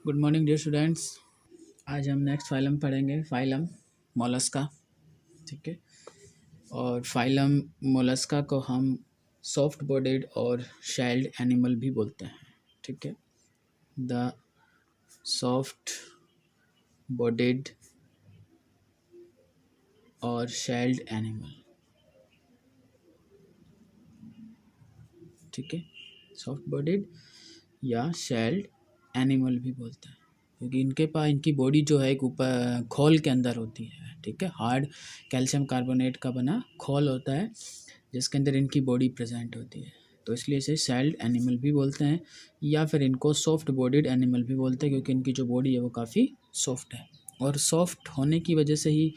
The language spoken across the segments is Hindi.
Good morning dear students. आज हम नेक्स्ट फाइलम पढ़ेंगे, फाइलम मोलस्का। ठीक है। और फाइलम मोलस्का को हम सॉफ्ट बॉडीड और शेल्ड एनिमल भी बोलते हैं। ठीक है। द सॉफ्ट बॉडीड और शेल्ड एनिमल। ठीक है। सॉफ्ट बॉडीड या शेल्ड एनिमल भी बोलते हैं, क्योंकि इनके पास इनकी बॉडी जो है एक ऊपर खोल के अंदर होती है। ठीक है। हार्ड कैल्शियम कार्बोनेट का बना खोल होता है जिसके अंदर इनकी बॉडी प्रेजेंट होती है, तो इसलिए इसे शेल्ड एनिमल भी बोलते हैं, या फिर इनको सॉफ्ट बॉडीड एनिमल भी बोलते हैं, क्योंकि इनकी जो बॉडी है वो काफ़ी सॉफ्ट है। और सॉफ्ट होने की वजह से ही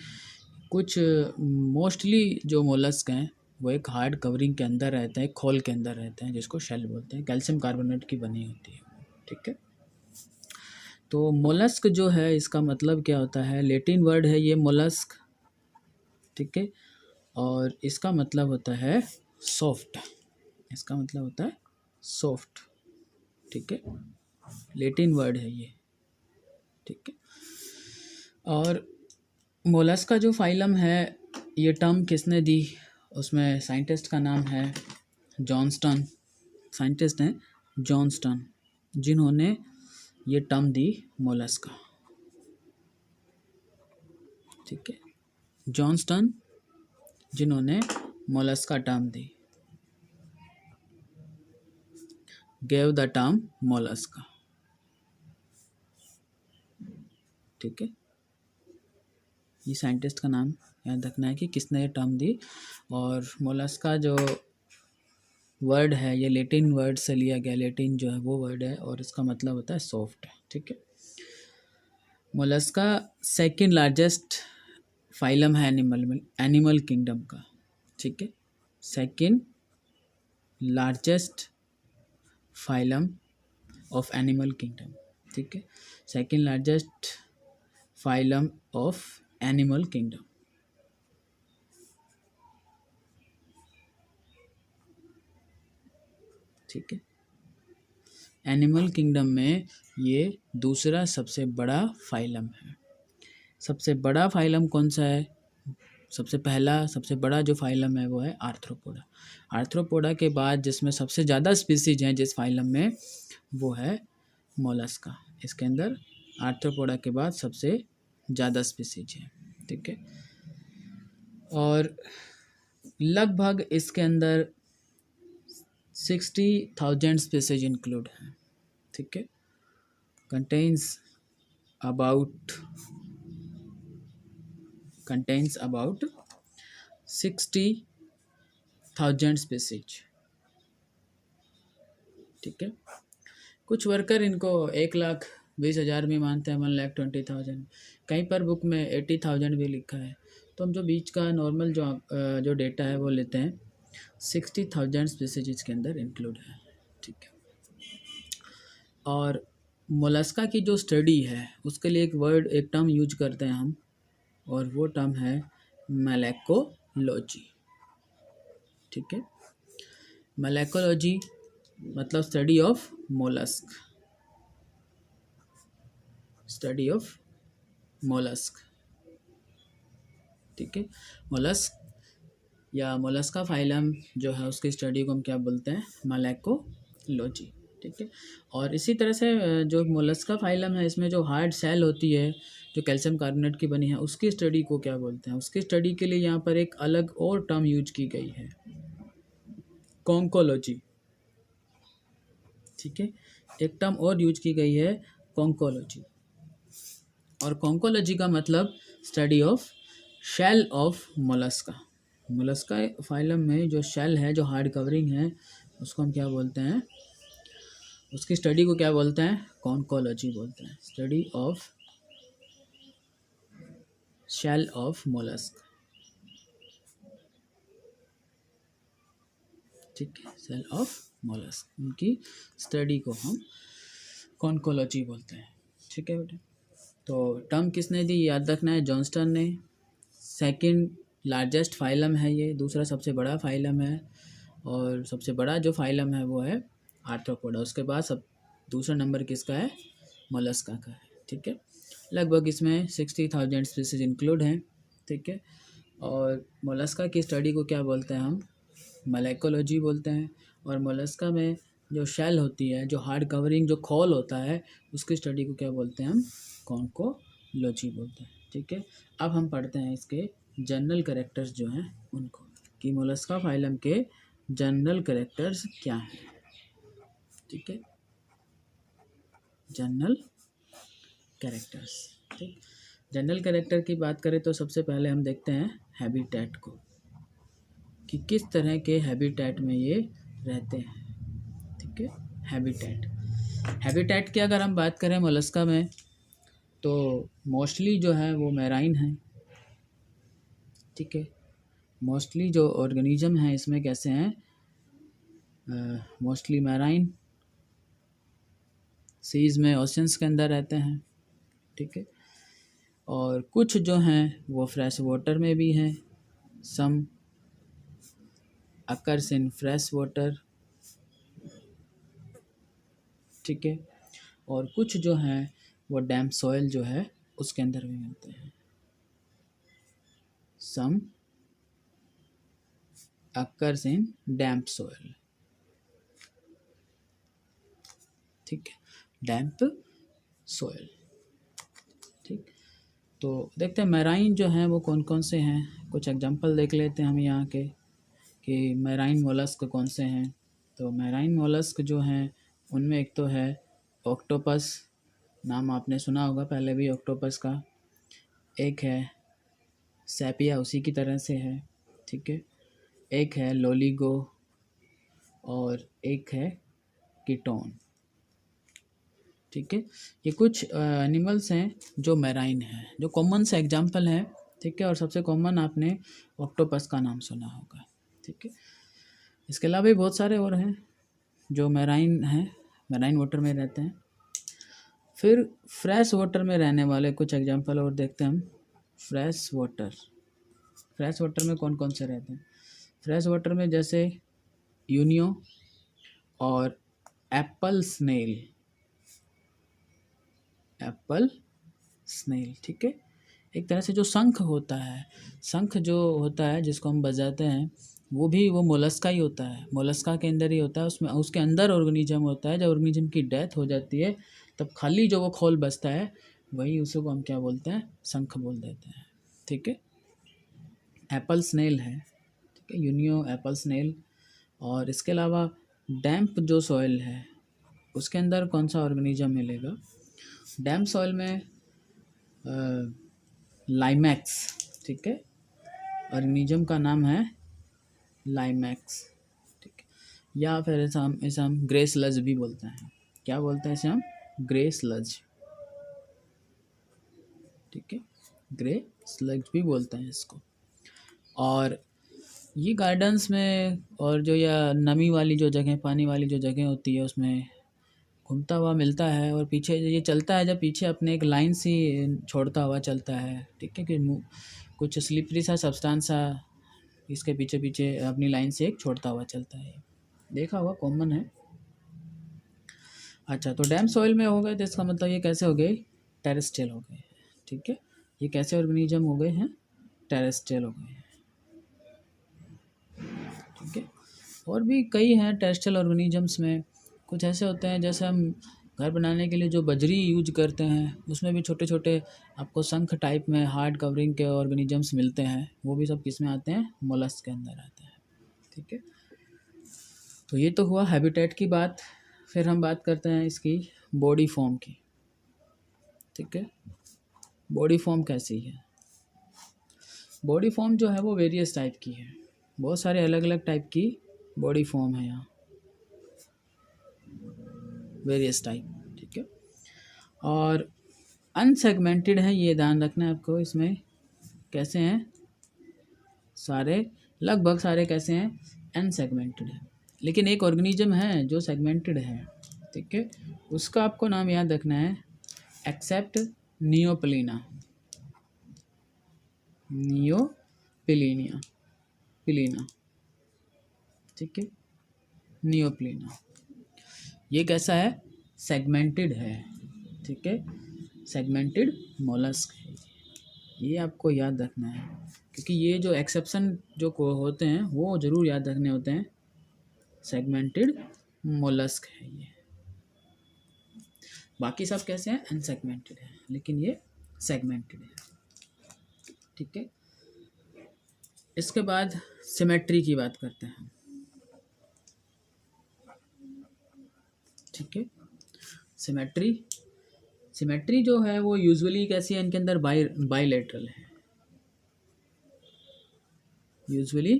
कुछ मोस्टली जो मोलस्क हैं वो एक हार्ड कवरिंग के अंदर रहते हैं, खोल के अंदर रहते हैं, जिसको शेल बोलते हैं, कैल्शियम कार्बोनेट की बनी होती है। ठीक है। तो मोलस्क जो है इसका मतलब क्या होता है, लैटिन वर्ड है ये मोलस्क। ठीक है। और इसका मतलब होता है सॉफ्ट। इसका मतलब होता है सॉफ्ट। ठीक है। लैटिन वर्ड है ये। ठीक है। और मोलस्क का जो फाइलम है, ये टर्म किसने दी, उसमें साइंटिस्ट का नाम है जॉनस्टन। साइंटिस्ट हैं जॉनस्टन, जिन्होंने ये टर्म दी मोलस्का। ठीक है। जॉनस्टन जिन्होंने Mollusca term the, gave the term Mollusca. ठीक है। ये साइंटिस्ट का नाम याद रखना है कि किसने ये टर्म दी। और मोलस्का जो वर्ड है ये लैटिन वर्ड से लिया गया, लैटिन जो है वो वर्ड है और इसका मतलब होता है सॉफ्ट। ठीक है। मोलस्का सेकंड लार्जेस्ट फाइलम है एनिमल किंगडम का। ठीक है। Second largest phylum of animal kingdom. ठीक है। Second largest phylum of animal kingdom. ठीक है। एनिमल किंगडम में ये दूसरा सबसे बड़ा फाइलम है। सबसे बड़ा फाइलम कौन सा है, सबसे बड़ा जो फाइलम है वो है आर्थ्रोपोडा। आर्थ्रोपोडा के बाद जिसमें सबसे ज़्यादा स्पीसीज हैं जिस फाइलम में, वो है मोलस्का। इसके अंदर आर्थ्रोपोडा के बाद सबसे ज़्यादा स्पीसीज हैं। ठीक है। और लगभग इसके अंदर 60,000 स्पीसीज इंक्लूड हैं। ठीक है। Contains about 60,000 species. ठीक है। कुछ वर्कर इनको 1,20,000 भी मानते हैं, 1,20,000। कहीं पर बुक में 80,000 भी लिखा है, तो हम जो बीच का नॉर्मल जो डेटा है वो लेते हैं। 60,000 स्पीसीज के अंदर इंक्लूड है। ठीक है। और मोलस्का की जो स्टडी है उसके लिए एक टर्म यूज करते हैं हम, और वो टर्म है मोलैकोलॉजी। ठीक है। मोलैकोलॉजी मतलब study of mollusc. Study of mollusc. ठीक है। मोलस्क या मोलस्का फाइलम जो है उसकी स्टडी को हम क्या बोलते हैं, मोलैकोलॉजी। ठीक है। और इसी तरह से जो मोलस्का फाइलम है इसमें जो हार्ड सेल होती है जो कैल्शियम कार्बोनेट की बनी है, उसकी स्टडी को क्या बोलते हैं, उसकी स्टडी के लिए यहाँ पर एक अलग और टर्म यूज की गई है, कॉन्कोलॉजी। ठीक है। एक टर्म और यूज की गई है, कॉन्कोलॉजी। और कॉन्कोलॉजी का मतलब study of shell of mollusca. Mollusca phylum में जो शेल है, जो हार्ड कवरिंग है, उसको हम क्या बोलते हैं, उसकी स्टडी को क्या बोलते हैं, कॉन्कोलॉजी बोलते हैं। Study of shell of mollusc. ठीक है। सेल ऑफ मोलस्क, उनकी स्टडी को हम कॉन्कोलॉजी बोलते हैं। ठीक है बेटा। तो टर्म किसने दी याद रखना है, जॉनस्टन ने। सेकंड लार्जेस्ट फाइलम है ये, दूसरा सबसे बड़ा फाइलम है, और सबसे बड़ा जो फाइलम है वो है आर्थ्रोपोडा। उसके बाद दूसरा नंबर किसका है, मोलस्का का है, ठीक है। लगभग इसमें 60,000 स्पीसीज इंक्लूड हैं, ठीक है। और मोलस्का की स्टडी को क्या बोलते हैं हम, मोलेकोलॉजी बोलते हैं। और मोलस्का में जो शेल होती है, जो हार्ड कवरिंग, जो खोल होता है, उसकी स्टडी को क्या बोलते हैं हम, कॉन्कोलॉजी बोलते हैं, ठीक है। अब हम पढ़ते हैं इसके जनरल कैरेक्टर्स जो हैं उनको, कि मोलस्का फाइलम के जनरल कैरेक्टर्स क्या हैं, ठीक है। जनरल कैरेक्टर्स, ठीक। जनरल कैरेक्टर की बात करें तो सबसे पहले हम देखते हैं हैबिटेट को, कि किस तरह के हैबिटेट में ये रहते हैं, ठीक है। हैबिटेट की अगर हम बात करें मोलस्का में, तो मोस्टली जो है वो मैराइन है, ठीक है। मोस्टली जो ऑर्गेनिज्म हैं इसमें कैसे हैं, मोस्टली मैराइन, सीज में, ओशंस के अंदर रहते हैं, ठीक है। और कुछ जो हैं वो फ्रेश वाटर में भी हैं, सम अकर्स इन फ्रेश वाटर, ठीक है। और कुछ जो हैं वो डैम्प सॉइल जो है उसके अंदर भी मिलते हैं, सम अकर्स इन डैम्प सॉइल, ठीक है, डैम्प सॉइल, ठीक। तो देखते हैं मैराइन जो हैं वो कौन कौन से हैं, कुछ एग्जांपल देख लेते हैं हम यहाँ के, कि मैराइन मोलस्क कौन से हैं। तो मैराइन मोलस्क जो हैं उनमें एक तो है ऑक्टोपस, नाम आपने सुना होगा पहले भी ऑक्टोपस का। एक है सैपिया, उसी की तरह से है, ठीक है। एक है लोलिगो और एक है कीटोन, ठीक है। ये कुछ एनिमल्स हैं जो मैराइन हैं, जो कॉमन से एग्जांपल हैं, ठीक है। और सबसे कॉमन आपने ऑक्टोपस का नाम सुना होगा, ठीक है। इसके अलावा भी बहुत सारे और हैं जो मैराइन हैं, मैराइन वाटर में रहते हैं। फिर फ्रेश वाटर में रहने वाले कुछ एग्जांपल और देखते हैं हम। फ्रेश वाटर में कौन कौन से रहते हैं, फ्रेश वाटर में जैसे यूनियो और एप्पल स्नेल, ठीक है। एक तरह से जो शंख होता है, शंख जो होता है जिसको हम बजाते हैं, वो मोलस्का ही होता है, मोलस्का के अंदर ही होता है, उसमें उसके अंदर ऑर्गेनिज्म होता है। जब ऑर्गेनिज्म की डेथ हो जाती है तब खाली जो वो खोल बचता है, वही उसी को हम क्या बोलते हैं, शंख बोल देते हैं, ठीक है। एप्पल स्नेल है, ठीक है, यूनियो एप्पल स्नेल। और इसके अलावा डैम्प जो सॉइल है उसके अंदर कौन सा ऑर्गेनिज्म मिलेगा, डैम्प सॉइल में लाइमैक्स, ठीक है, ऑर्गेनिज्म का नाम है लाइमैक्स, ठीक है। या फिर इसे हम ग्रे स्लज भी बोलते हैं, क्या बोलते हैं इसे हम, ग्रे स्लज, ठीक है, ग्रे स्लज भी बोलते हैं इसको। और ये गार्डन्स में और जो या नमी वाली जो जगह, पानी वाली जो जगह होती है उसमें घूमता हुआ मिलता है। और पीछे ये चलता है, जब पीछे अपने एक लाइन सी छोड़ता हुआ चलता है, ठीक है, कि कुछ स्लिपरी सा सब्सटेंस सा इसके पीछे पीछे अपनी लाइन से एक छोड़ता हुआ चलता है, देखा हुआ, कॉमन है। अच्छा, तो डैम सॉइल में हो गए तो इसका मतलब ये कैसे हो गए, टेरेस्ट्रियल हो गए, ठीक है। ये कैसे ऑर्गेनिज्म हो गए हैं, टेरेस्ट्रियल हो गए हैं, ठीक है। और भी कई हैं टेरेस्ट्रियल ऑर्गेनिजम्स में, कुछ ऐसे होते हैं जैसे हम घर बनाने के लिए जो बजरी यूज करते हैं उसमें भी छोटे छोटे आपको शंख टाइप में हार्ड कवरिंग के ऑर्गेनिजम्स मिलते हैं, वो भी सब किस में आते हैं, मोलस्क के अंदर आते हैं, ठीक है। तो ये तो हुआ हैबिटेट की बात। फिर हम बात करते हैं इसकी बॉडी फॉर्म की, ठीक है। बॉडी फॉर्म कैसी है, बॉडी फॉर्म जो है वो वेरियस टाइप की है, बहुत सारे अलग अलग टाइप की बॉडी फॉर्म है यहाँ, वेरियस टाइप, ठीक है। और अनसेगमेंटेड है, ये ध्यान रखना है आपको, इसमें कैसे हैं सारे, लगभग सारे कैसे हैं, अनसेगमेंटेड है। लेकिन एक ऑर्गेनिज्म है जो सेगमेंटेड है, ठीक है, उसका आपको नाम याद रखना है, एक्सेप्ट नियोपिलीना, पिलीना, ठीक है, नियोपिलीना। ये कैसा है, सेगमेंटेड है, ठीक है, सेगमेंटेड मोलस्क है ये आपको याद रखना है, क्योंकि ये जो एक्सेप्शन जो को होते हैं वो ज़रूर याद रखने होते हैं। सेगमेंटेड मोलस्क है ये, बाकी सब कैसे हैं, अनसेगमेंटेड है, लेकिन ये सेगमेंटेड है। ठीक है, इसके बाद सिमेट्री की बात करते हैं। ठीक है, सिमेट्री, सिमेट्री जो है वो यूजुअली कैसी है, इनके अंदर बाइलेटरल है, usually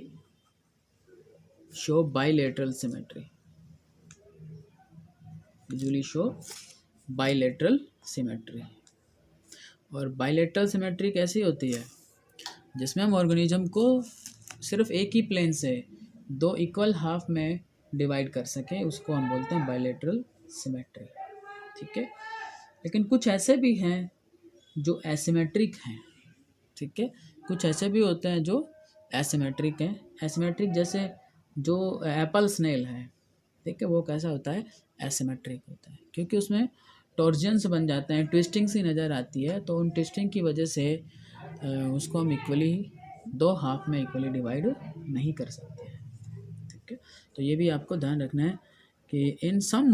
show bilateral symmetry, usually show bilateral symmetry. और बाइलेटरल सिमेट्री कैसी होती है, जिसमें हम ऑर्गेनिज्म को सिर्फ एक ही प्लेन से दो इक्वल हाफ में डिवाइड कर सकें, उसको हम बोलते हैं बाइलेटरल सिमेट्री। ठीक है, लेकिन कुछ ऐसे भी हैं जो एसिमेट्रिक हैं। ठीक है, कुछ ऐसे भी होते हैं जो एसिमेट्रिक हैं। एसिमेट्रिक जैसे जो एप्पल स्नेल है, ठीक है, वो कैसा होता है, एसिमेट्रिक होता है, क्योंकि उसमें टॉर्जन्स बन जाते हैं, ट्विस्टिंग सी नज़र आती है, तो उन ट्विस्टिंग की वजह से उसको हम इक्वली दो हाफ में इक्वली डिवाइड नहीं कर सकते हैं। ठीक है, तो ये भी आपको ध्यान रखना है कि इन सम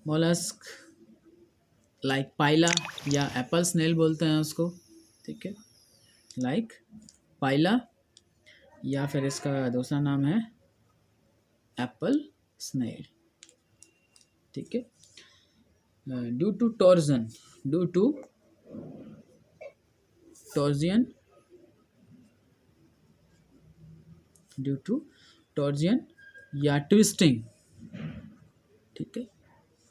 मोलस्क लाइक पाइला या एप्पल स्नेल बोलते हैं उसको। ठीक है, लाइक पाइला या फिर इसका दूसरा नाम है एप्पल स्नेल। ठीक है, ड्यू टू टॉर्जन या ट्विस्टिंग। ठीक है,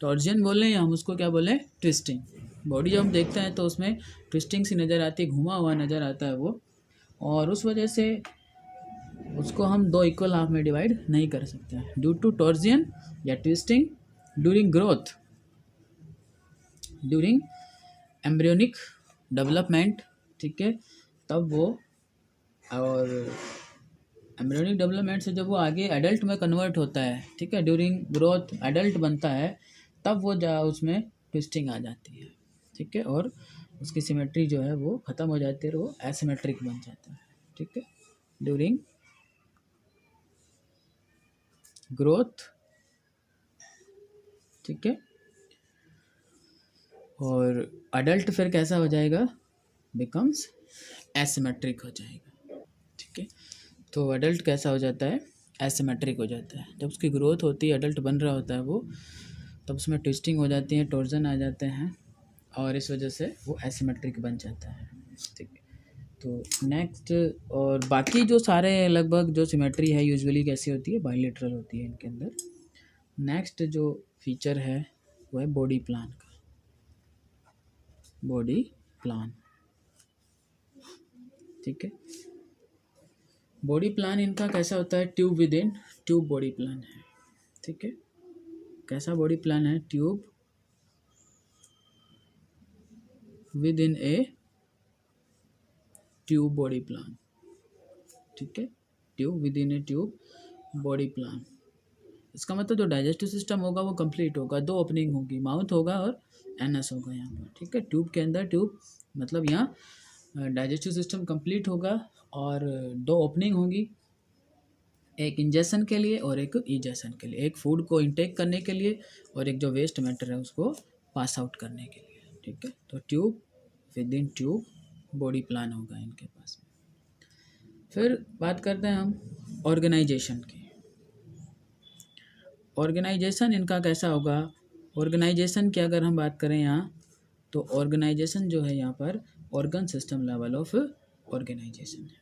टॉर्जन बोलें या हम उसको क्या बोलें, ट्विस्टिंग। बॉडी जब हम देखते हैं तो उसमें ट्विस्टिंग सी नज़र आती है, घुमा हुआ नज़र आता है वो, और उस वजह से उसको हम दो इक्वल हाफ में डिवाइड नहीं कर सकते हैं। ड्यू टू टॉर्जन या twisting during growth, during embryonic development. ठीक है, तब वो, और एम्ब्रियोनिक डेवलपमेंट से जब वो आगे एडल्ट में कन्वर्ट होता है, ठीक है, ड्यूरिंग ग्रोथ एडल्ट बनता है, तब वो उसमें ट्विस्टिंग आ जाती है। ठीक है, और उसकी सिमेट्री जो है वो ख़त्म हो जाती है और वो एसिमेट्रिक बन जाता है। ठीक है, ड्यूरिंग ग्रोथ। ठीक है, और अडल्ट फिर कैसा हो जाएगा, बिकम्स एसिमेट्रिक हो जाएगा। ठीक है, तो अडल्ट कैसा हो जाता है, एसिमेट्रिक हो जाता है। जब उसकी ग्रोथ होती है, अडल्ट बन रहा होता है वो, तब उसमें ट्विस्टिंग हो जाती है, टॉर्जन आ जाते हैं, और इस वजह से वो एसिमेट्रिक बन जाता है। ठीक है, तो नेक्स्ट, और बाकी जो सारे लगभग जो सिमेट्री है यूजुअली कैसी होती है, बाइलेटरल होती है इनके अंदर। नेक्स्ट जो फीचर है वो है बॉडी प्लान का, बॉडी प्लान। ठीक है, बॉडी प्लान इनका कैसा होता है, tube with in tube body plan है। ठीक है, कैसा बॉडी प्लान है, tube with in A tube body plan. ठीक है, tube with in A tube body plan. इसका मतलब जो डाइजेस्टिव सिस्टम होगा वो कंप्लीट होगा, दो ओपनिंग होगी, माउथ होगा और एनस होगा यहाँ पर। ठीक है, ट्यूब के अंदर, ट्यूब मतलब यहाँ डाइजेस्टिव सिस्टम कंप्लीट होगा और दो ओपनिंग होगी, एक इंजेक्शन के लिए और एक इजेक्शन के लिए, एक फूड को इंटेक करने के लिए और एक जो वेस्ट मैटर है उसको पास आउट करने के लिए। ठीक है, तो tube with in tube body plan होगा इनके पास में। फिर बात करते हैं हम ऑर्गेनाइजेशन की। ऑर्गेनाइजेशन इनका कैसा होगा, ऑर्गेनाइजेशन की अगर हम बात करें यहाँ, तो ऑर्गेनाइजेशन जो है यहाँ पर organ system level of organisation है।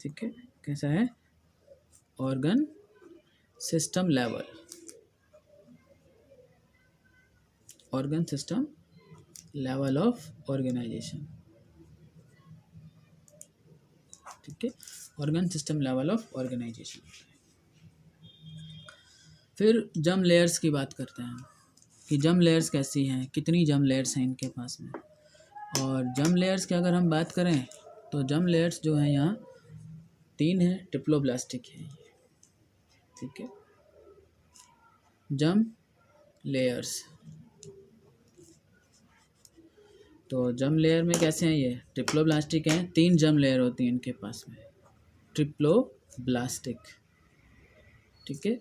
ठीक है, कैसा है, organ system level, organ system level of organisation. ठीक है, organ system level of organisation. फिर जर्म लेयर्स की बात करते हैं कि जर्म लेयर्स कैसी हैं, कितनी जर्म लेयर्स हैं इनके पास में। और जर्म लेयर्स की अगर हम बात करें तो जर्म लेयर्स जो हैं यहाँ 3 हैं, ट्रिप्लोब्लास्टिक है ये। ठीक है, जम लेयर्स। तो जम लेयर में कैसे हैं ये? ट्रिप्लोब्लास्टिक हैं, 3 जम लेयर होती हैं इनके पास में, ट्रिप्लोब्लास्टिक। ठीक है,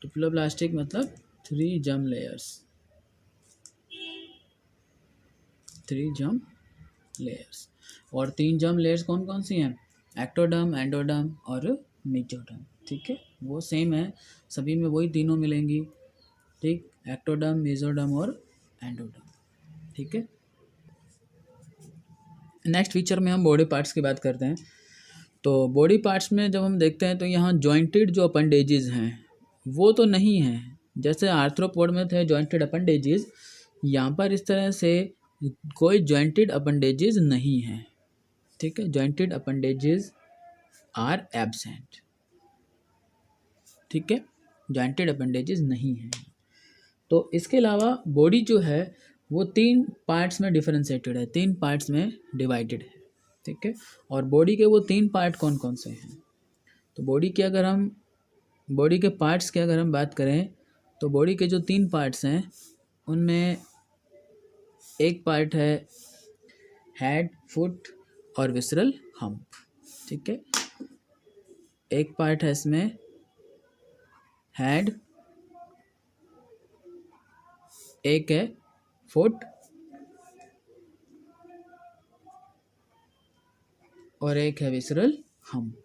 ट्रिप्लोब्लास्टिक मतलब 3 जम लेयर्स, 3 जम लेयर्स। और 3 जम लेयर्स कौन कौन सी हैं? एक्टोडर्म, एंडोडर्म और मेसोडर्म। ठीक है, वो सेम है, सभी में वही तीनों मिलेंगी। ठीक, एक्टोडर्म, मेसोडर्म और एंडोडर्म। ठीक है, नेक्स्ट फीचर में हम बॉडी पार्ट्स की बात करते हैं। तो बॉडी पार्ट्स में जब हम देखते हैं तो यहाँ जॉइंटेड जो अपेंडेजेस हैं वो तो नहीं हैं, जैसे आर्थ्रोपोड में थे जॉइंटेड अपेंडेजेस, यहाँ पर इस तरह से कोई जॉइंटेड अपेंडेजेस नहीं है। ठीक है, जॉइंटेड अपेंडेजेस आर एब्सेंट। ठीक है, जॉइंटेड अपेंडेजेस नहीं है। तो इसके अलावा बॉडी जो है वो 3 पार्ट्स में डिफरेंशिएटेड है, 3 पार्ट्स में डिवाइडेड है। ठीक है, और बॉडी के वो 3 पार्ट कौन कौन से हैं? तो बॉडी के पार्ट्स की अगर हम बात करें तो बॉडी के जो 3 पार्ट्स हैं उनमें एक पार्ट है हेड, फुट और विसरल हम्प। ठीक है, एक पार्ट है इसमें हेड, एक है फुट और एक है विसरल हम्प,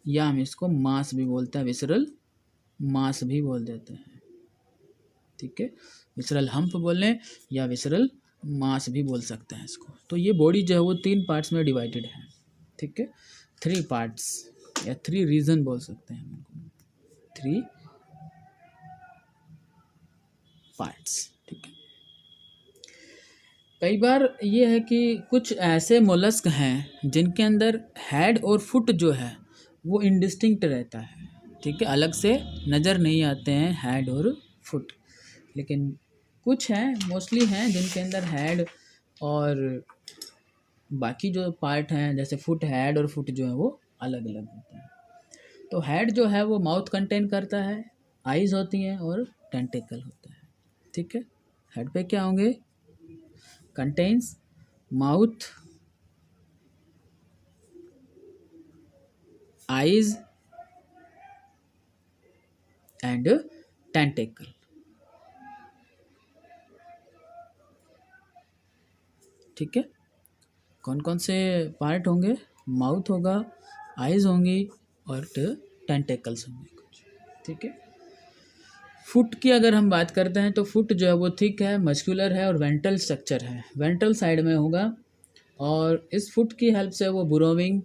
या हम इसको मास भी बोलते हैं, विसरल मास भी बोल देते हैं। ठीक है, विसरल हम्प बोलें या विसरल मास भी बोल सकते हैं इसको। तो ये बॉडी जो है वो 3 पार्ट्स में डिवाइडेड है। ठीक है, 3 पार्ट्स या 3 रीजन बोल सकते हैं उनको, 3 पार्ट्स। ठीक है, कई बार ये है कि कुछ ऐसे मोलस्क हैं जिनके अंदर हेड और फुट जो है वो इंडिस्टिंक्ट रहता है। ठीक है, अलग से नज़र नहीं आते हैं हेड और फुट, लेकिन कुछ हैं, मोस्टली हैं जिनके अंदर हेड और बाकी जो पार्ट हैं जैसे फुट, हेड और फुट जो है वो अलग अलग होते हैं। तो हेड जो है वो माउथ कंटेन करता है, आइज़ होती हैं और टेंटिकल होता है। ठीक है, हेड पे क्या होंगे? Contains mouth, eyes and tentacle. ठीक है, कौन कौन से पार्ट होंगे? माउथ होगा, आइज होंगी और टेंटिकल्स होंगे कुछ। ठीक है, फुट की अगर हम बात करते हैं तो फुट जो है वो थिक है, मस्कुलर है और वेंट्रल स्ट्रक्चर है, वेंट्रल साइड में होगा। और इस फुट की हेल्प से वो बुरोविंग,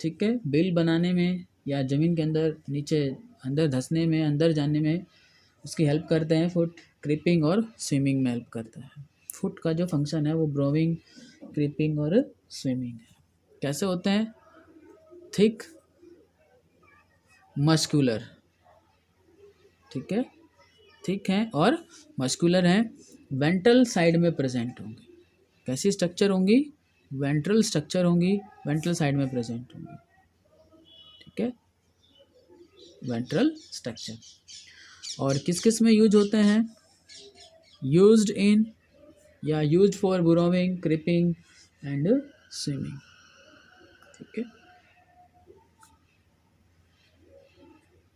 ठीक है, बिल बनाने में या ज़मीन के अंदर नीचे अंदर धंसने में, अंदर जाने में उसकी हेल्प करते हैं फुट। क्रीपिंग और स्विमिंग में हेल्प करता है। फुट का जो फंक्शन है वो ब्रोविंग, क्रीपिंग और स्विमिंग है। कैसे होते हैं? Thick, muscular. ठीक है, थिक हैं और मस्कुलर हैं, वेंट्रल साइड में प्रेजेंट होंगे। कैसी स्ट्रक्चर होंगी? वेंट्रल स्ट्रक्चर होंगी, वेंट्रल साइड में प्रेजेंट होंगी। ठीक है, वेंट्रल स्ट्रक्चर। और किस किस में यूज होते हैं? यूज्ड इन या used for burrowing, creeping and swimming. ठीक है,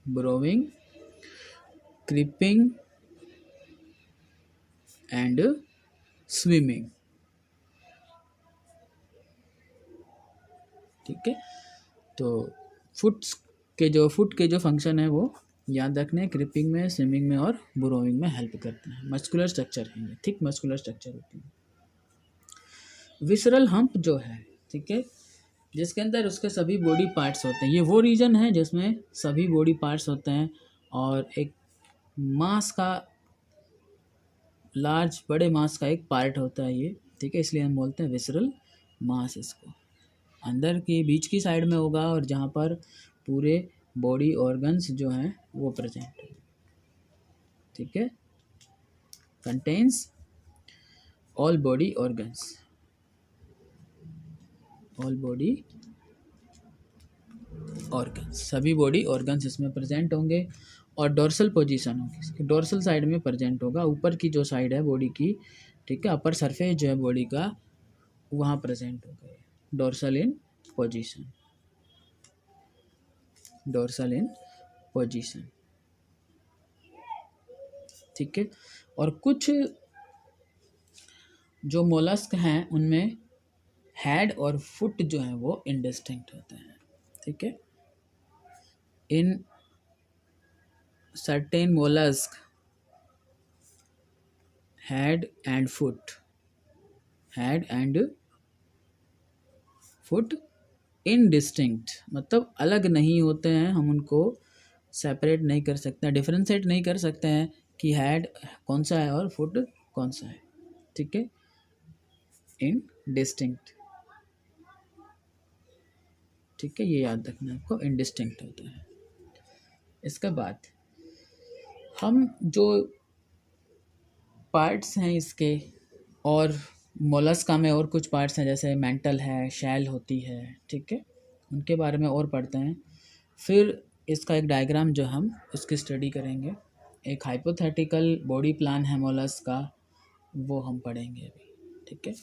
बुरोविंग, क्रीपिंग एंड स्विमिंग। ठीक है, तो फुट के जो फंक्शन है वो याद रखने, क्रीपिंग में, स्विमिंग में और बुरोइंग में हेल्प करते हैं। मस्कुलर स्ट्रक्चर है ये, थिक मस्कुलर स्ट्रक्चर होती है। विसरल हम्प जो है, ठीक है, जिसके अंदर उसके सभी बॉडी पार्ट्स होते हैं, ये वो रीजन है जिसमें सभी बॉडी पार्ट्स होते हैं और एक मांस का, लार्ज बड़े मांस का एक पार्ट होता है ये। ठीक है, इसलिए हम बोलते हैं विसरल मांस। इसको अंदर की बीच की साइड में होगा और जहाँ पर पूरे बॉडी ऑर्गन्स जो हैं वो प्रेजेंट है। ठीक है, contains all body organs, all body organs, सभी बॉडी ऑर्गन्स इसमें प्रेजेंट होंगे। और डोर्सल पोजीशन होगी इसकी, डोर्सल साइड में प्रेजेंट होगा, ऊपर की जो साइड है बॉडी की, ठीक है, अपर सरफेस जो है बॉडी का वहाँ प्रेजेंट होगा ये, डोर्सल इन पोजीशन, डोर्सल इन पोजीशन, ठीक है। और कुछ जो मोलस्क हैं उनमें हेड और फुट जो है वो इंडिस्टिंक्ट होते हैं, ठीक है। In certain mollusc head and foot, head and foot indistinct, मतलब अलग नहीं होते हैं, हम उनको सेपरेट नहीं कर सकते हैं, डिफ्रेंशिएट नहीं कर सकते हैं कि हेड कौन सा है और फुट कौन सा है, ठीक है, इनडिस्टिंक्ट, ठीक है, ये याद रखना है आपको, इनडिस्टिंक्ट होता है। इसके बाद हम जो पार्ट्स हैं इसके, और मोलस्का में और कुछ पार्ट्स हैं जैसे मेंटल है, शैल होती है, ठीक है, उनके बारे में और पढ़ते हैं। फिर इसका एक डायग्राम जो हम उसकी स्टडी करेंगे, एक हाइपोथेटिकल बॉडी प्लान है मोलस्क का, वो हम पढ़ेंगे अभी, ठीक है,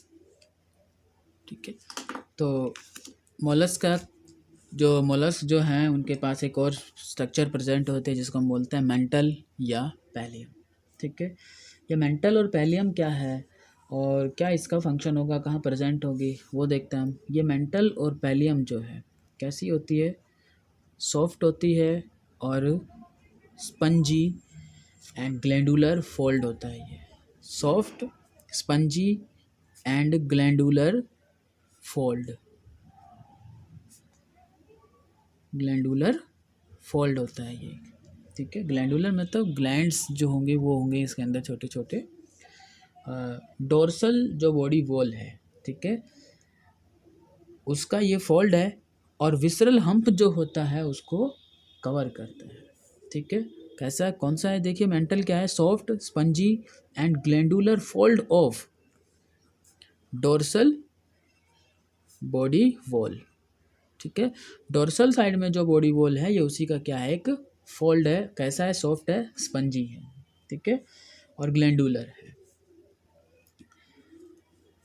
ठीक है। तो मोलस्क का जो मोलस्क जो हैं उनके पास एक और स्ट्रक्चर प्रेजेंट होते हैं जिसको हम बोलते हैं मेंटल या पैलियम, ठीक है। ये मेंटल और पैलियम क्या है और क्या इसका फंक्शन होगा, कहाँ प्रेजेंट होगी, वो देखते हैं हम। ये मेंटल और पैलियम जो है कैसी होती है, सॉफ्ट होती है और स्पंजी एंड ग्लैंडुलर फोल्ड होता है, ये soft, spongy and glandular fold, glandular fold होता है ये, ठीक है। ग्लैंडुलर मतलब ग्लैंड्स जो होंगे वो होंगे इसके अंदर छोटे छोटे। डोर्सल जो बॉडी वॉल है, ठीक है, उसका ये फोल्ड है, और विसरल हम्प जो होता है उसको कवर करता है, ठीक है। कैसा है, कौन सा है, देखिए मेंटल क्या है, soft, spongy and glandular fold of dorsal body wall, ठीक है। डोर्सल साइड में जो बॉडी वॉल है ये उसी का क्या है, एक फोल्ड है, कैसा है, सॉफ्ट है, स्पंजी है, ठीक है, और ग्लैंडुलर है।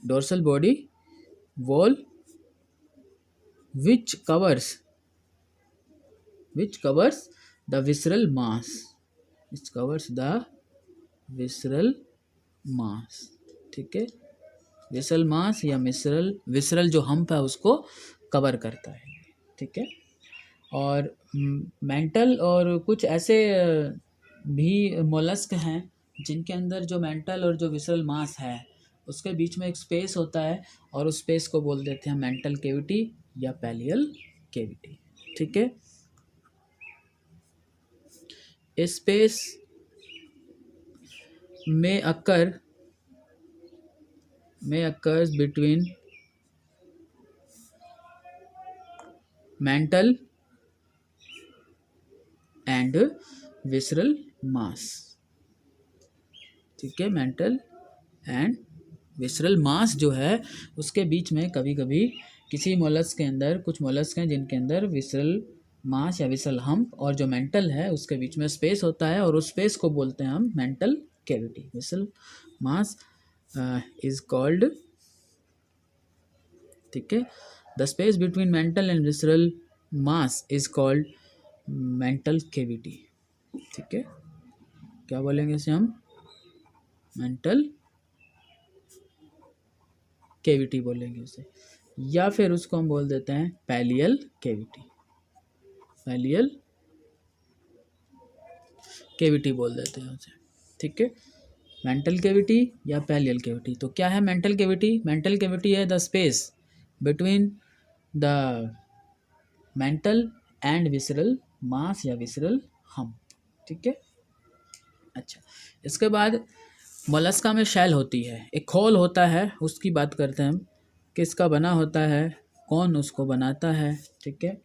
Dorsal body wall which covers the visceral mass, which covers the visceral mass, ठीक है, विसरल मास या विसरल जो हम्प है उसको कवर करता है, ठीक है। और मेंटल और कुछ ऐसे भी मोलस्क हैं जिनके अंदर जो मेंटल और जो विसरल मास है उसके बीच में एक स्पेस होता है, और उस स्पेस को बोल देते हैं मेंटल केविटी या पैलियल केविटी, ठीक है। स्पेस में occurs between mental and visceral mass, ठीक है। मेंटल एंड विसरल मास जो है उसके बीच में कभी कभी किसी मोलस्क के अंदर, कुछ मोलस्क हैं जिनके अंदर विसरल मास या विसरल हम्प और जो मेंटल है उसके बीच में स्पेस होता है, और उस स्पेस को बोलते हैं हम mantle cavity. Visceral mass is called, ठीक है, the space between mental and visceral mass is called mantle cavity, ठीक है। क्या बोलेंगे इसे हम, मेंटल कैविटी बोलेंगे उसे, या फिर उसको हम बोल देते हैं पैलियल कैविटी, पैलियल कैविटी बोल देते हैं उसे, ठीक है। मेंटल कैविटी या पैलियल कैविटी। तो क्या है मेंटल कैविटी, मेंटल कैविटी है the space between the mantle and visceral mass या विसरल हम्प, ठीक है। अच्छा, इसके बाद मोलस्का में शैल होती है, एक खोल होता है, उसकी बात करते हैं हम, किसका बना होता है, कौन उसको बनाता है, ठीक है।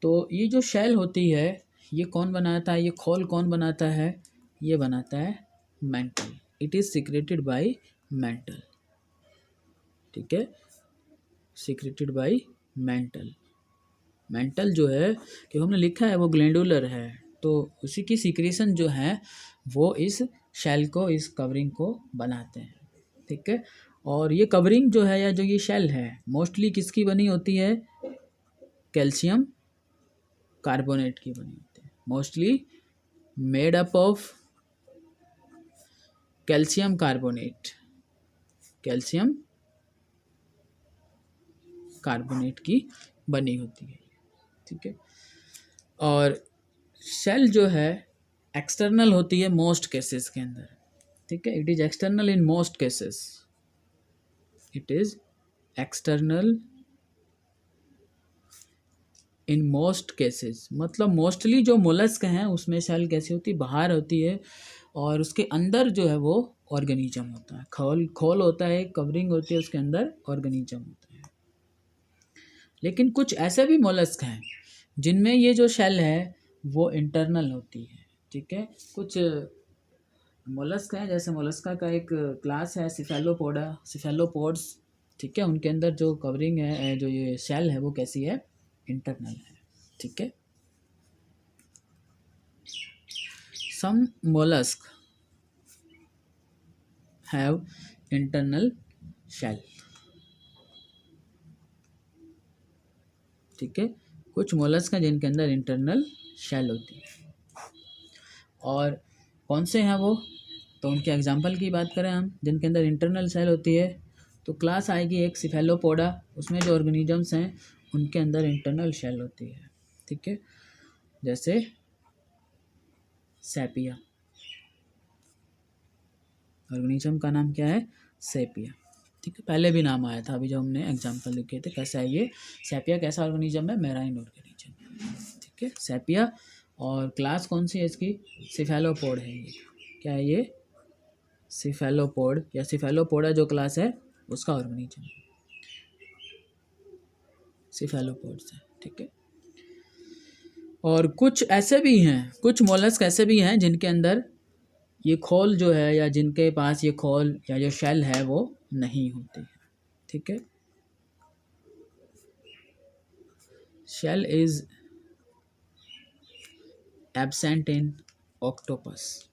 तो ये जो शैल होती है ये कौन बनाता है, ये खोल कौन बनाता है, ये बनाता है mental, it is secreted by mental, ठीक है, सिक्रेटेड बाय मेंटल। मेंटल जो है कि हमने लिखा है वो ग्लैंडुलर है, तो उसी की सीक्रेशन जो है वो इस शेल को, इस कवरिंग को बनाते हैं, ठीक है। और ये कवरिंग जो है या जो ये शेल है मोस्टली किसकी बनी होती है, कैल्शियम कार्बोनेट की बनी होती है, mostly made up of calcium carbonate, calcium carbonate की बनी होती है, ठीक है। और शेल जो है एक्सटर्नल होती है मोस्ट केसेस के अंदर, ठीक है। It is external in most cases, it is external in most cases, मतलब मोस्टली जो मोलस्क हैं उसमें शेल कैसी होती है, बाहर होती है, और उसके अंदर जो है वो ऑर्गेनिज्म होता है, खोल खोल होता है, कवरिंग होती है, उसके अंदर ऑर्गेनिज्म होता है। लेकिन कुछ ऐसे भी मोलस्क हैं जिनमें ये जो शेल है वो इंटरनल होती है, ठीक है। कुछ मोलस्क हैं, जैसे मोलस्का का एक क्लास है सिफेलोपोडा, सिफेलोपोड्स, ठीक है। उनके अंदर जो कवरिंग है, जो ये शेल है वो कैसी है, इंटरनल है, ठीक है। सम मोलस्क हैव इंटरनल शेल, ठीक है। कुछ मोलस्क हैं जिनके अंदर इंटरनल शेल होती है, और कौन से हैं वो, तो उनके एग्जाम्पल की बात करें हम जिनके अंदर इंटरनल शेल होती है, तो क्लास आएगी एक सिफेलोपोडा, उसमें जो ऑर्गेनिजम्स हैं उनके अंदर इंटरनल शेल होती है, ठीक है। जैसे सेपिया, ऑर्गेनिज्म का नाम क्या है, सेपिया, ठीक है। पहले भी नाम आया था, अभी जो हमने एग्जाम्पल लिखे थे कैसा है ये, सेपिया कैसा ऑर्गेनिज्म है, मैराइन ऑर्गेनिज्म, ठीक है, सेपिया। और क्लास कौन सी है इसकी, सिफेलोपोड है ये, क्या है ये, सिफेलोपोड या सिफेलोपोडा जो क्लास है उसका ऑर्गेनिज्म सिफेलोपोड्स है, ठीक है। और कुछ ऐसे भी हैं, कुछ मोलस्क ऐसे भी हैं जिनके अंदर ये खोल जो है, या जिनके पास ये खोल या जो शेल है वो नहीं होती है, ठीक है। Shell is absent in octopus,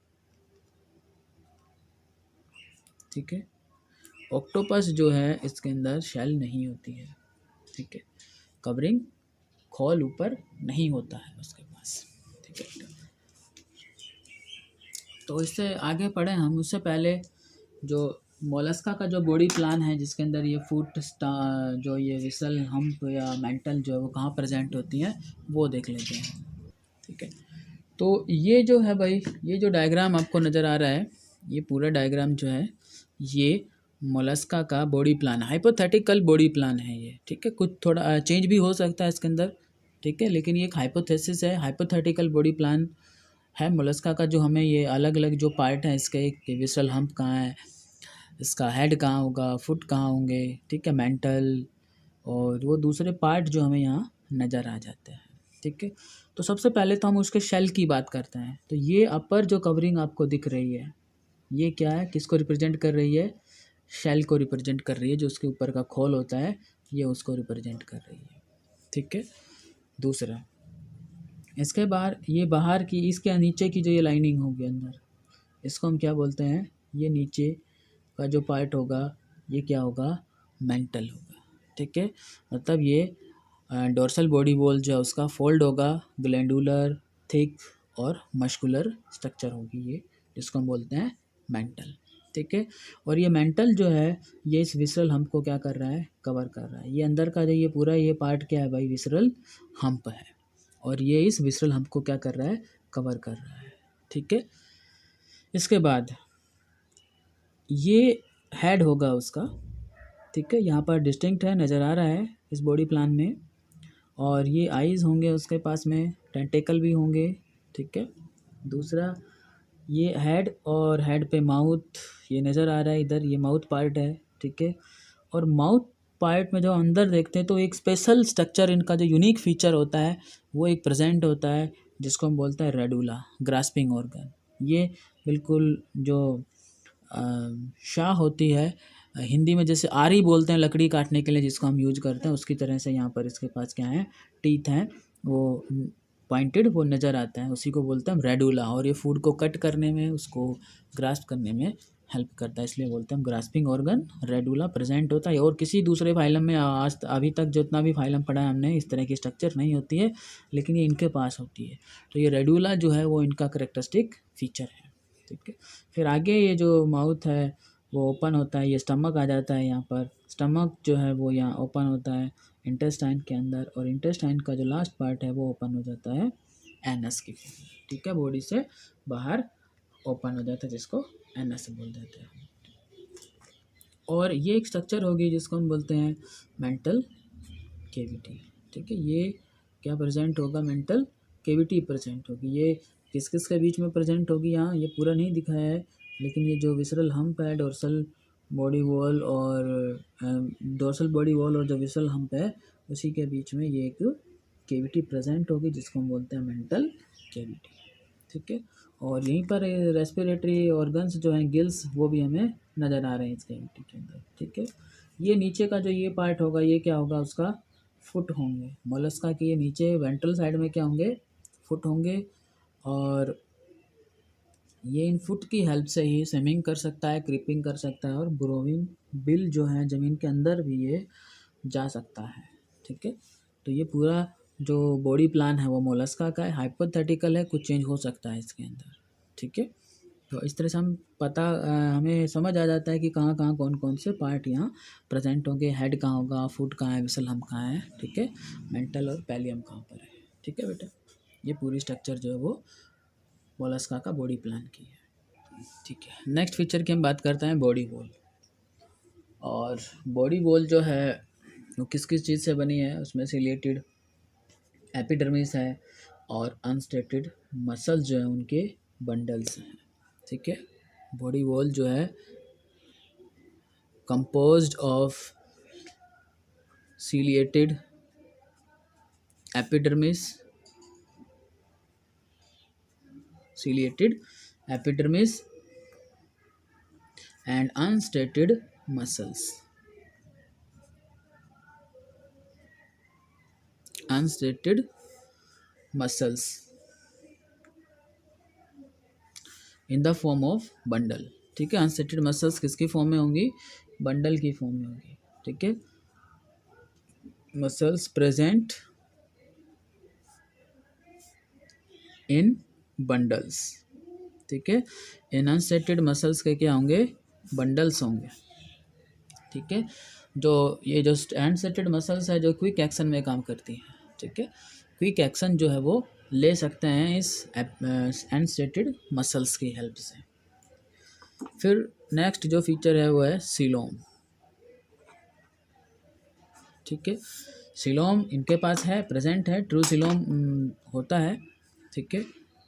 ठीक है। ऑक्टोपस जो है इसके अंदर शेल नहीं होती है, ठीक है, कवरिंग खोल ऊपर नहीं होता है उसके पास, ठीक है। तो इससे आगे पढ़े हम, उससे पहले जो मोलस्का का जो बॉडी प्लान है जिसके अंदर ये फुट जो ये विसल हम्प या मेंटल जो है वो कहाँ प्रेजेंट होती हैं वो देख लेते हैं, ठीक है। तो ये जो है भाई, ये जो डायग्राम आपको नज़र आ रहा है, ये पूरा डायग्राम जो है ये मोलस्का का body plan, hypothetical body plan है ये, ठीक है। कुछ थोड़ा चेंज भी हो सकता है इसके अंदर, ठीक है, लेकिन ये एक हाइपोथेसिस है, हाइपोथेटिकल बॉडी प्लान है मोलस्का का। जो हमें ये अलग अलग जो पार्ट हैं इसके, विसरल हम्प कहाँ है, इसका हेड कहाँ होगा, फुट कहाँ होंगे, ठीक है, मेंटल, और वो दूसरे पार्ट जो हमें यहाँ नज़र आ जाते हैं, ठीक है। तो सबसे पहले तो हम उसके शेल की बात करते हैं। तो ये अपर जो कवरिंग आपको दिख रही है ये क्या है, किसको रिप्रेजेंट कर रही है, शेल को रिप्रेजेंट कर रही है, जो उसके ऊपर का खोल होता है ये उसको रिप्रेजेंट कर रही है, ठीक है। दूसरा, इसके बाद ये बाहर की, इसके नीचे की जो ये लाइनिंग होगी अंदर, इसको हम क्या बोलते हैं, ये नीचे का जो पार्ट होगा ये क्या होगा, मेंटल होगा, ठीक है। मतलब ये डोर्सल बॉडी वॉल जो है उसका फोल्ड होगा, ग्लैंडुलर, थिक और मस्कुलर स्ट्रक्चर होगी ये, जिसको हम बोलते हैं मेंटल, ठीक है। और ये मेंटल जो है ये इस विसरल हम्प को क्या कर रहा है, कवर कर रहा है। ये अंदर का जो ये पूरा ये पार्ट क्या है भाई, विसरल हम्प है, और ये इस विसरल हम्प को क्या कर रहा है, कवर कर रहा है, ठीक है। इसके बाद ये हेड होगा उसका, ठीक है, यहाँ पर डिस्टिंक्ट है, नज़र आ रहा है इस बॉडी प्लान में। और ये आईज़ होंगे उसके पास में, टेंटेकल भी होंगे, ठीक है। दूसरा, ये हेड, और हेड पे माउथ ये नज़र आ रहा है इधर, ये माउथ पार्ट है, ठीक है। और माउथ पार्ट में जो अंदर देखते हैं तो एक स्पेशल स्ट्रक्चर, इनका जो यूनिक फीचर होता है वो एक प्रेजेंट होता है, जिसको हम बोलते हैं रेडुला, ग्रास्पिंग ऑर्गन। ये बिल्कुल जो शाह होती है, हिंदी में जैसे आरी बोलते हैं लकड़ी काटने के लिए जिसको हम यूज करते हैं, उसकी तरह से यहाँ पर इसके पास क्या है, टीथ हैं, वो पॉइंटेड वो नज़र आता है, उसी को बोलते हैं हम रेडुला। और ये फूड को कट करने में, उसको ग्रास्प करने में हेल्प करता है, इसलिए बोलते हैं हम ग्रास्पिंग ऑर्गन रेडुला प्रेजेंट होता है। और किसी दूसरे फाइलम में आज अभी तक जितना भी फाइलम पढ़ा है हमने, इस तरह की स्ट्रक्चर नहीं होती है, लेकिन ये इनके पास होती है। तो ये रेडुला जो है वो इनका करेक्टरिस्टिक फीचर है, ठीक है। फिर आगे ये जो माउथ है वो ओपन होता है, ये स्टमक आ जाता है यहाँ पर। स्टमक जो है वो यहाँ ओपन होता है इंटेस्टाइन के अंदर, और इंटेस्टाइन का जो लास्ट पार्ट है वो ओपन हो जाता है एनस की, ठीक है, बॉडी से बाहर ओपन हो जाता है, जिसको एनस बोल देते हैं। और ये एक स्ट्रक्चर होगी जिसको हम बोलते हैं मेंटल केविटी, ठीक है। ये क्या प्रेजेंट होगा, मेंटल केविटी प्रेजेंट होगी। ये किस किस के बीच में प्रेजेंट होगी, यहाँ ये पूरा नहीं दिखाया है, लेकिन ये जो विसरल हम्प है, डोर्सल बॉडी वॉल और डोर्सल बॉडी वॉल और जो विसरल हम्प है, उसी के बीच में ये एक केविटी प्रेजेंट होगी, जिसको हम बोलते हैं मेंटल केविटी, ठीक है। और यहीं पर रेस्पिरेटरी ऑर्गन्स जो हैं, गिल्स, वो भी हमें नज़र आ रहे हैं इस केविटी के अंदर, ठीक है। ये नीचे का जो ये पार्ट होगा, ये क्या होगा, उसका फुट होंगे। मोलस्का के ये नीचे वेंट्रल साइड में क्या होंगे, फुट होंगे। और ये इन फुट की हेल्प से ही स्विमिंग कर सकता है, क्रीपिंग कर सकता है, और ब्रोविंग बिल जो है ज़मीन के अंदर भी ये जा सकता है, ठीक है। तो ये पूरा जो बॉडी प्लान है वो मोलस्का का है, हाइपोथेटिकल है, कुछ चेंज हो सकता है इसके अंदर, ठीक है। तो इस तरह से हम हमें समझ आ जाता है कि कहाँ कहाँ कौन कौन से पार्ट यहाँ प्रेजेंट होंगे। हेड कहाँ होगा, फुट कहाँ है, विसल हम कहाँ है, ठीक है, मेंटल और पैलियम कहाँ पर है, ठीक है बेटा। ये पूरी स्ट्रक्चर जो है वो मोलस्का का बॉडी प्लान की है, ठीक है। नेक्स्ट फीचर की हम बात करते हैं बॉडी वॉल। और बॉडी वॉल जो है वो किस किस चीज़ से बनी है, उसमें से रिलेटेड एपिडर्मिस है और अनस्टेटेड मसल्स जो है उनके बंडल्स हैं, ठीक है। बॉडी वॉल जो है composed of ciliated epidermis and unstated muscles. In the form of bundle, ठीक है। अनस्टेटेड मसल्स किसकी फॉर्म में होंगी, बंडल की फॉर्म में होगी, ठीक है। मसल्स प्रेजेंट इन बंडल्स, ठीक है। इन अनस्टेटेड मसल्स के क्या होंगे, बंडल्स होंगे, ठीक है। जो ये जो अनस्टेटेड मसल्स है जो क्विक एक्शन में काम करती हैं, ठीक है। क्विक एक्शन जो है वो ले सकते हैं इस अनस्टेटेड मसल्स की हेल्प से। फिर नेक्स्ट जो फीचर है वो है सीलोम, ठीक है। सीलोम इनके पास है, प्रेजेंट है। ट्रू सीलोम होता है, ठीक है।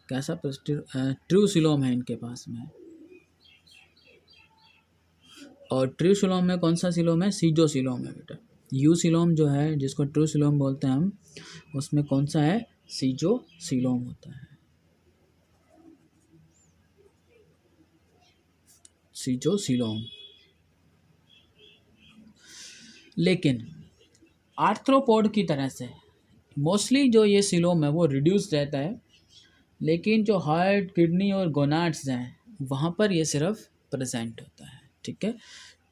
कैसा ट्रू सीलोम है इनके पास में। और ट्रू सीलोम में कौन सा सीलोम है, सीजो सीलोम है बेटा। यू सीलोम जो है जिसको ट्रू सीलोम बोलते हैं हम, उसमें कौन सा है, सीजो सीलोम होता है, सीजो सीलोम। लेकिन आर्थ्रोपोड की तरह से मोस्टली जो ये सीलोम है वो रिड्यूस रहता है, लेकिन जो हार्ट, किडनी और गोनाड्स हैं वहाँ पर ये सिर्फ प्रेजेंट होता है, ठीक है।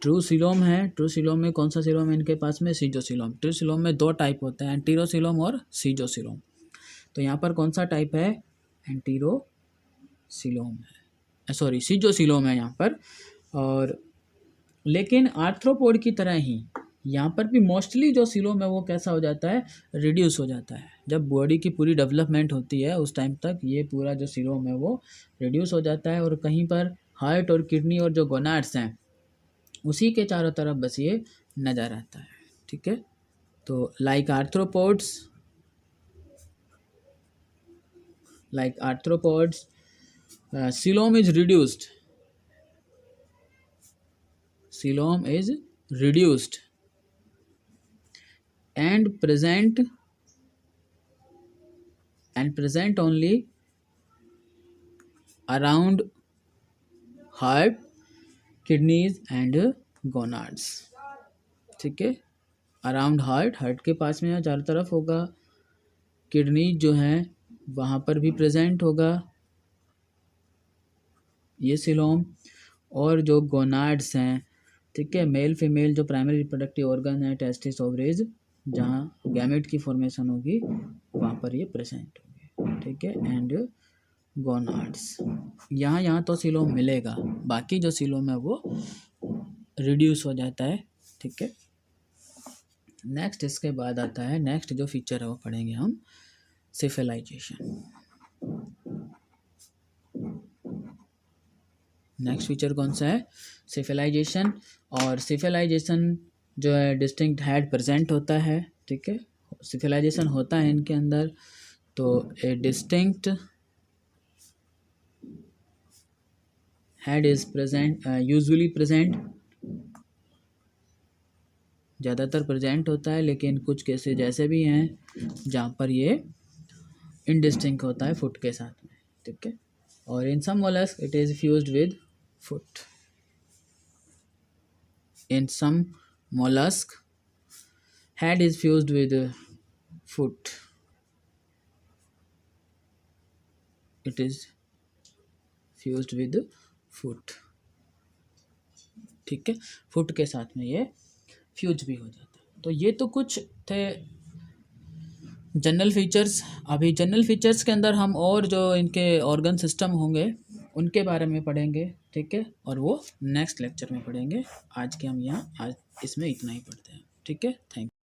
ट्रू सीलोम है, ट्रू सीलोम में कौन सा सीलोम है इनके पास में, सीजो सीलोम। ट्रू सीलोम में दो टाइप होते हैं, एंटीरो सीलोम और सीजो सीलोम। तो यहाँ पर कौन सा टाइप है, एंटीरो सीलोम है, सॉरी सीजो सीलोम है यहाँ पर। और लेकिन आर्थ्रोपोड की तरह ही यहाँ पर भी मोस्टली जो सीलोम है वो कैसा हो जाता है, रिड्यूस हो जाता है। जब बॉडी की पूरी डेवलपमेंट होती है उस टाइम तक ये पूरा जो सीलोम है वो रिड्यूस हो जाता है, और कहीं पर हार्ट और किडनी और जो गोनाड्स हैं उसी के चारों तरफ बस ये नज़र आता है, ठीक है। तो like arthropods coelom is reduced and present only around heart, kidneys and gonads, ठीक है। अराउंड हार्ट के पास में चारों तरफ होगा, किडनी जो है वहाँ पर भी प्रेजेंट होगा ये सीलोम। और जो गोनाड्स हैं, ठीक है, मेल फीमेल जो प्राइमरी रिप्रोडक्टिव ऑर्गन है, टेस्टिस ओवरीज, जहाँ गैमेट की फॉर्मेशन होगी वहाँ पर ये प्रेजेंट होंगे, ठीक है। एंड गोनाड्स, यहाँ तो सीलोम मिलेगा, बाकी जो सीलोम है वो रिड्यूस हो जाता है, ठीक है। नेक्स्ट इसके बाद आता है, नेक्स्ट जो फीचर है वो पढ़ेंगे हम, सिफेलाइजेशन। नेक्स्ट फीचर कौन सा है, सिफेलाइजेशन। और सिफेलाइजेशन जो है डिस्टिंक्ट हेड प्रेजेंट होता है, ठीक है, सिफेलाइजेशन होता है इनके अंदर। तो ए distinct head is present, usually present, ज़्यादातर प्रेजेंट होता है, लेकिन कुछ केसेज ऐसे भी हैं जहाँ पर ये इनडिस्टिंक्ट होता है फुट के साथ में, ठीक है। और in some mollusc it is fused with foot. In some mollusk, head is fused with foot. It is fused with foot, ठीक है, फुट के साथ में ये फ्यूज भी हो जाता है। तो ये तो कुछ थे जनरल फीचर्स। अभी जनरल फीचर्स के अंदर हम और जो इनके ऑर्गन सिस्टम होंगे उनके बारे में पढ़ेंगे, ठीक है, और वो नेक्स्ट लेक्चर में पढ़ेंगे। आज के हम यहाँ आज इसमें इतना ही पढ़ते हैं, ठीक है। Thank you.